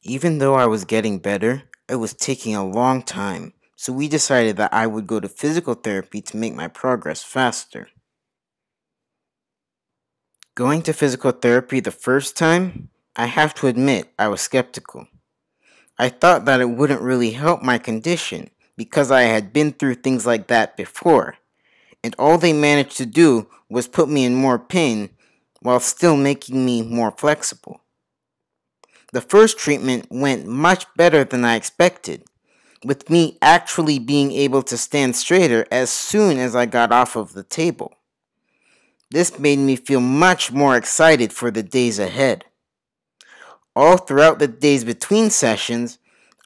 Even though I was getting better, it was taking a long time, so we decided that I would go to physical therapy to make my progress faster. Going to physical therapy the first time, I have to admit I was skeptical. I thought that it wouldn't really help my condition because I had been through things like that before, and all they managed to do was put me in more pain while still making me more flexible. The first treatment went much better than I expected, with me actually being able to stand straighter as soon as I got off of the table. This made me feel much more excited for the days ahead. All throughout the days between sessions,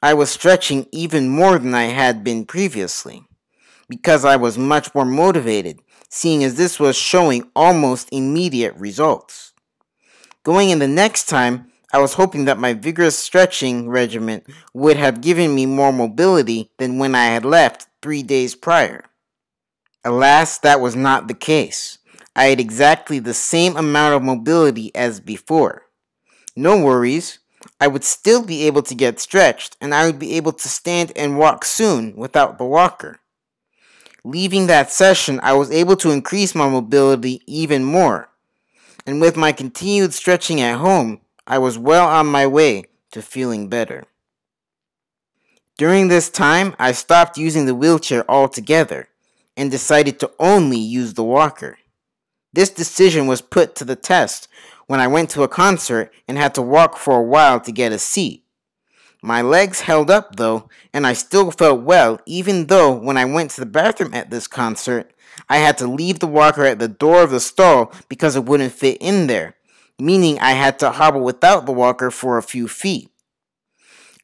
I was stretching even more than I had been previously, because I was much more motivated, seeing as this was showing almost immediate results. Going in the next time, I was hoping that my vigorous stretching regiment would have given me more mobility than when I had left 3 days prior. Alas, that was not the case. I had exactly the same amount of mobility as before. No worries, I would still be able to get stretched, and I would be able to stand and walk soon without the walker. Leaving that session, I was able to increase my mobility even more, and with my continued stretching at home, I was well on my way to feeling better. During this time, I stopped using the wheelchair altogether, and decided to only use the walker. This decision was put to the test when I went to a concert and had to walk for a while to get a seat. My legs held up though, and I still felt well even though when I went to the bathroom at this concert, I had to leave the walker at the door of the stall because it wouldn't fit in there, meaning I had to hobble without the walker for a few feet.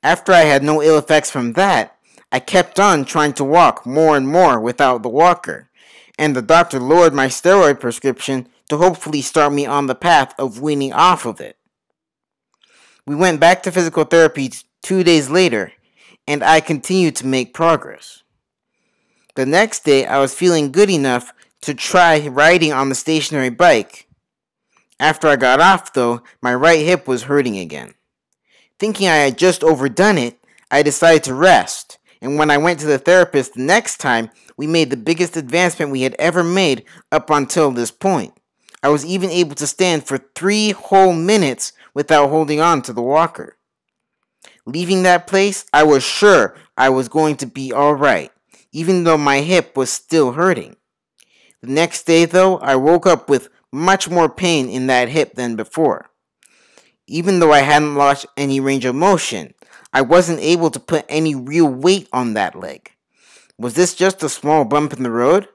After I had no ill effects from that, I kept on trying to walk more and more without the walker, and the doctor lowered my steroid prescription to hopefully start me on the path of weaning off of it. We went back to physical therapy 2 days later, and I continued to make progress. The next day, I was feeling good enough to try riding on the stationary bike. After I got off, though, my right hip was hurting again. Thinking I had just overdone it, I decided to rest, and when I went to the therapist the next time, we made the biggest advancement we had ever made up until this point. I was even able to stand for 3 whole minutes without holding on to the walker. Leaving that place, I was sure I was going to be alright, even though my hip was still hurting. The next day, though, I woke up with much more pain in that hip than before. Even though I hadn't lost any range of motion, I wasn't able to put any real weight on that leg. Was this just a small bump in the road?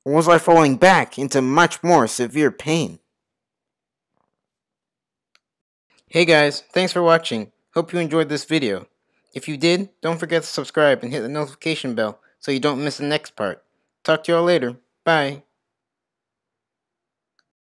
Or was I falling back into much more severe pain? Hey guys, thanks for watching. Hope you enjoyed this video. If you did, don't forget to subscribe and hit the notification bell so you don't miss the next part. Talk to y'all later. Bye.